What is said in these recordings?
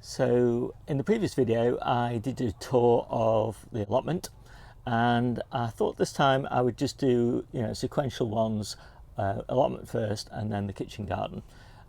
So in the previous video I did a tour of the allotment, and I thought this time I would just do sequential ones, allotment first and then the kitchen garden.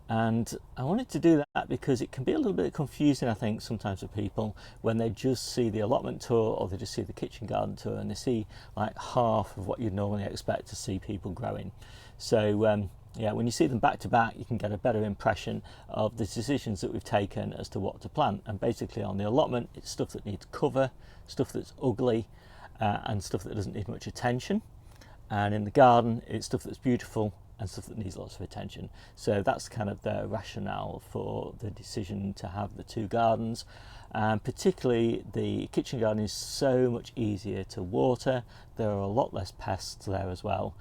And I wanted to do that because it can be a little bit confusing, I think, sometimes for people when they just see the allotment tour or they just see the kitchen garden tour and they see like half of what you'd normally expect to see people growing. So yeah, when you see them back to back, you can get a better impression of the decisions that we've taken as to what to plant. And basically on the allotment, it's stuff that needs cover, stuff that's ugly, and stuff that doesn't need much attention. And in the garden, it's stuff that's beautiful and stuff that needs lots of attention. So that's kind of the rationale for the decision to have the two gardens. And particularly the kitchen garden is so much easier to water. There are a lot less pests there as well.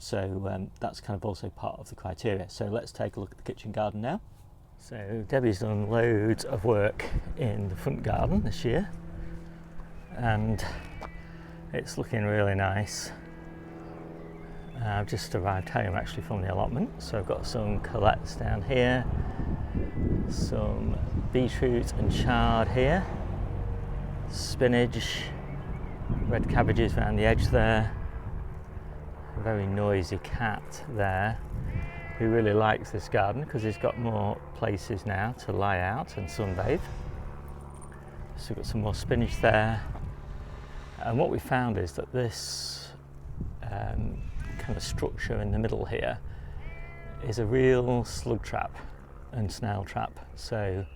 So that's kind of also part of the criteria. So let's take a look at the kitchen garden now. So Debbie's done loads of work in the front garden this year, and it's looking really nice. I've just arrived home actually from the allotment, so I've got some colettes down here, some beetroot and chard here, spinach, red cabbages around the edge there, a very noisy cat there who really likes this garden because he's got more places now to lie out and sunbathe. So we've got some more spinach there, and what we found is that this kind of structure in the middle here is a real slug trap and snail trap. So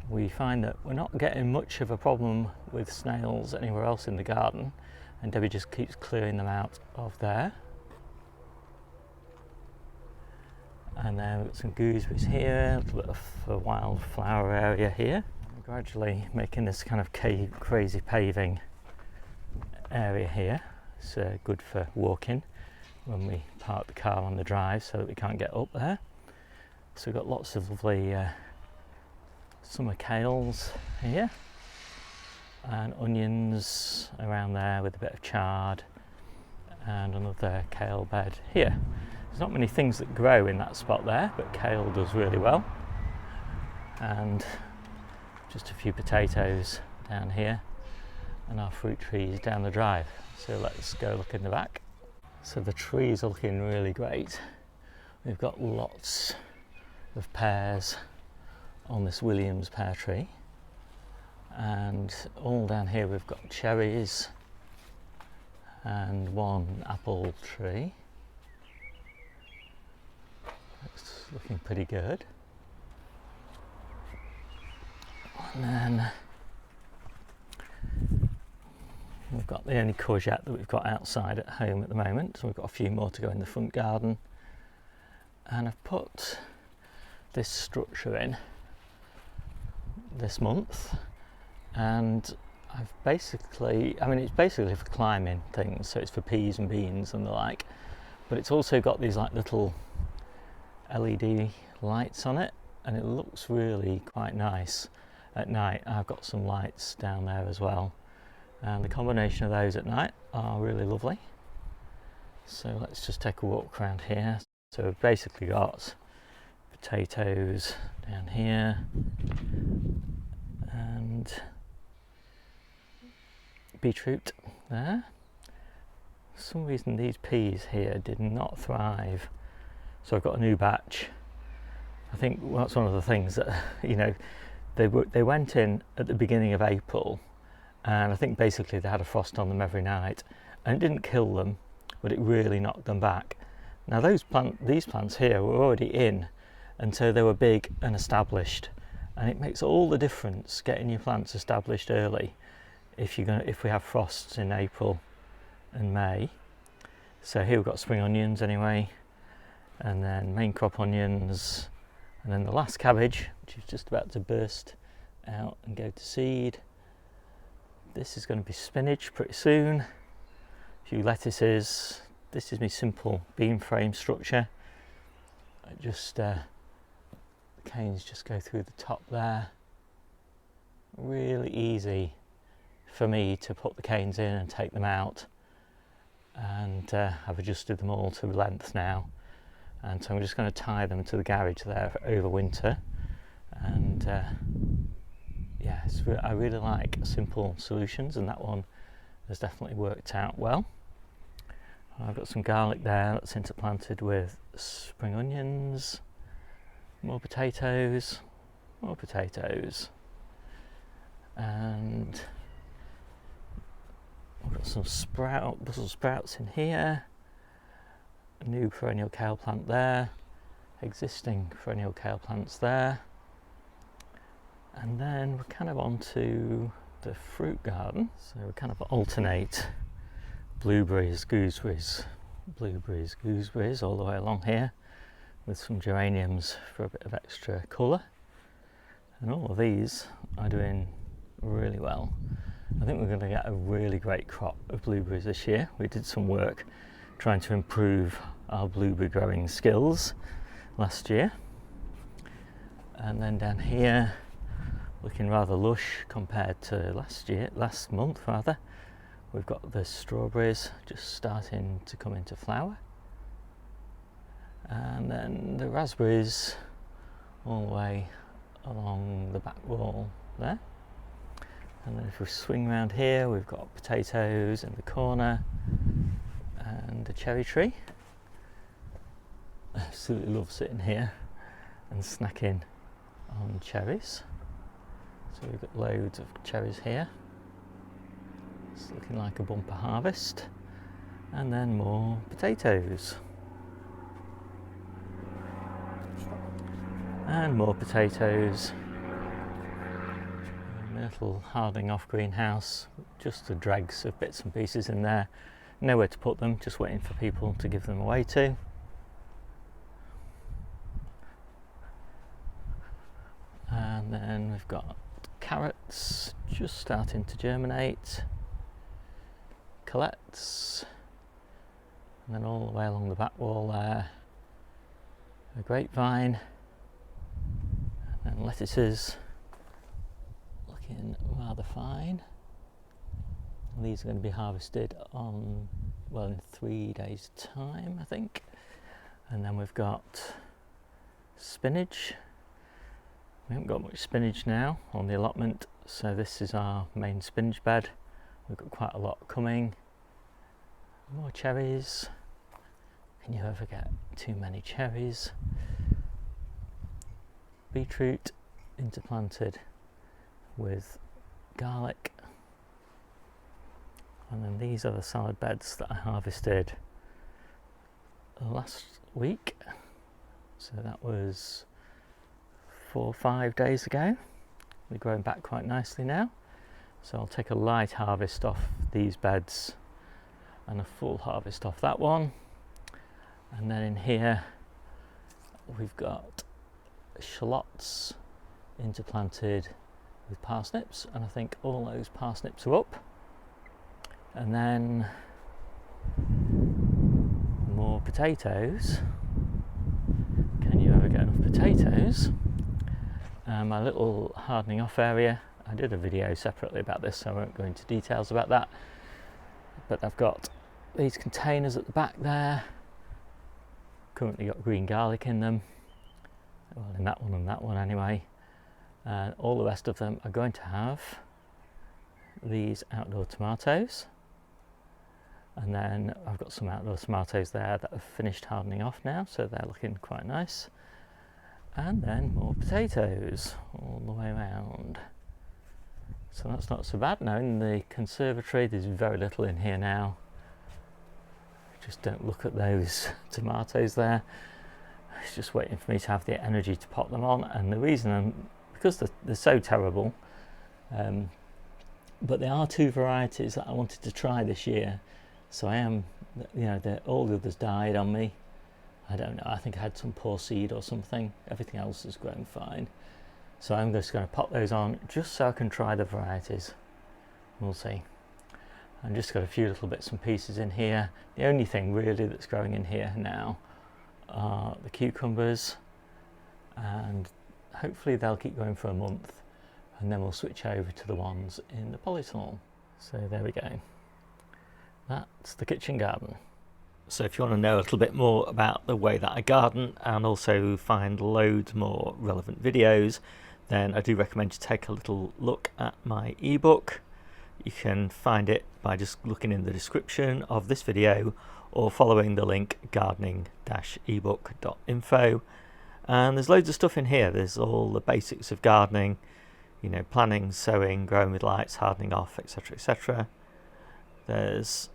we find that we're not getting much of a problem with snails anywhere else in the garden, and Debbie just keeps clearing them out of there. And then we've got some gooseberries here, a little bit of a wildflower area here. I'm gradually making this kind of crazy paving area here. It's good for walking when we park the car on the drive so that we can't get up there. So we've got lots of lovely summer kales here and onions around there with a bit of chard, and another kale bed here. There's not many things that grow in that spot there, but kale does really well. And just a few potatoes down here and our fruit trees down the drive. So let's go look in the back. So the trees are looking really great. We've got lots of pears on this Williams pear tree, and all down here we've got cherries and one apple tree. It's looking pretty good. And then we've got the only courgette that we've got outside at home at the moment, so we've got a few more to go in the front garden. And I've put this structure in this month, and I've basically, it's basically for climbing things, so it's for peas and beans and the like, but it's also got these like little LED lights on it, and it looks really quite nice at night. I've got some lights down there as well, and the combination of those at night are really lovely. So let's just take a walk around here. So we've basically got potatoes down here and beetroot there. For some reason these peas here did not thrive, so I've got a new batch. I think that's one of the things that they went in at the beginning of April, and I think basically they had a frost on them every night, and it didn't kill them, but it really knocked them back. Now these plants here were already in, and so they were big and established, and it makes all the difference getting your plants established early if we have frosts in April and May. So here we've got spring onions anyway, and then main crop onions, and then the last cabbage, which is just about to burst out and go to seed. This is going to be spinach pretty soon, a few lettuces. This is my simple beam frame structure. The canes just go through the top there. Really easy for me to put the canes in and take them out, and I've adjusted them all to length now, and so I'm just going to tie them to the garage there over winter, and yeah, I really like simple solutions, and that one has definitely worked out well. I've got some garlic there that's interplanted with spring onions, more potatoes, and I've got some Brussels sprouts in here, a new perennial kale plant there, existing perennial kale plants there, and then we're kind of on to the fruit garden. So we kind of alternate blueberries, gooseberries all the way along here, with some geraniums for a bit of extra colour. And all of these are doing really well. I think we're going to get a really great crop of blueberries this year. We did some work trying to improve our blueberry growing skills last year. And then down here, looking rather lush compared to last month rather. We've got the strawberries just starting to come into flower. And then the raspberries all the way along the back wall there. And then if we swing around here, we've got potatoes in the corner and a cherry tree. I absolutely love sitting here and snacking on cherries. So we've got loads of cherries here. It's looking like a bumper harvest. And then more potatoes. And more potatoes. A little hardening off greenhouse, just the dregs of bits and pieces in there. Nowhere to put them, just waiting for people to give them away to. And then we've got carrots just starting to germinate, colettes, and then all the way along the back wall there, a grapevine, and then lettuces looking rather fine. These are going to be harvested in 3 days' time, I think. And then we've got spinach. We haven't got much spinach now on the allotment, so this is our main spinach bed. We've got quite a lot coming. More cherries. Can you ever get too many cherries? Beetroot interplanted with garlic. And then these are the salad beds that I harvested last week. So that was 4 or 5 days ago. They're growing back quite nicely now. So I'll take a light harvest off these beds and a full harvest off that one. And then in here we've got shallots interplanted with parsnips, and I think all those parsnips are up. And then more potatoes. Can you ever get enough potatoes? My little hardening off area, I did a video separately about this, so I won't go into details about that. But I've got these containers at the back there. Currently got green garlic in them. Well, in that one and that one anyway. And all the rest of them are going to have these outdoor tomatoes. And then I've got some outdoor tomatoes there that have finished hardening off now, so they're looking quite nice. And then more potatoes all the way around. So that's not so bad. Now in the conservatory there's very little in here now. Just don't look at those tomatoes there. It's just waiting for me to have the energy to pop them on. And the reason because they're so terrible, but there are 2 varieties that I wanted to try this year. So I am, all the others died on me. I don't know, I think I had some poor seed or something. Everything else is growing fine. So I'm just going to pop those on just so I can try the varieties. We'll see. I've just got a few little bits and pieces in here. The only thing really that's growing in here now are the cucumbers, and hopefully they'll keep going for a month, and then we'll switch over to the ones in the polytunnel. So there we go. That's the kitchen garden. So if you want to know a little bit more about the way that I garden and also find loads more relevant videos, then I do recommend you take a little look at my ebook. You can find it by just looking in the description of this video or following the link gardening-ebook.info. And there's loads of stuff in here. There's all the basics of gardening, you know, planning, sowing, growing with lights, hardening off, etc, etc. There's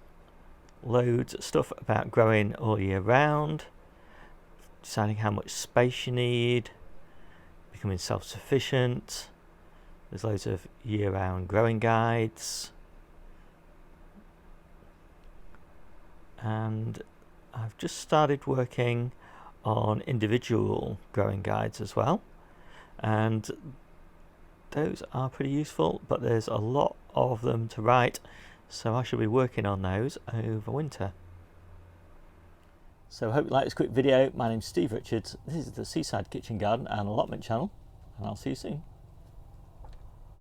loads of stuff about growing all year round, deciding how much space you need, becoming self-sufficient. There's loads of year-round growing guides, and I've just started working on individual growing guides as well, and those are pretty useful, but there's a lot of them to write, so I shall be working on those over winter. So I hope you like this quick video. My name's Steve Richards. This is the Seaside Kitchen Garden and Allotment channel, and I'll see you soon.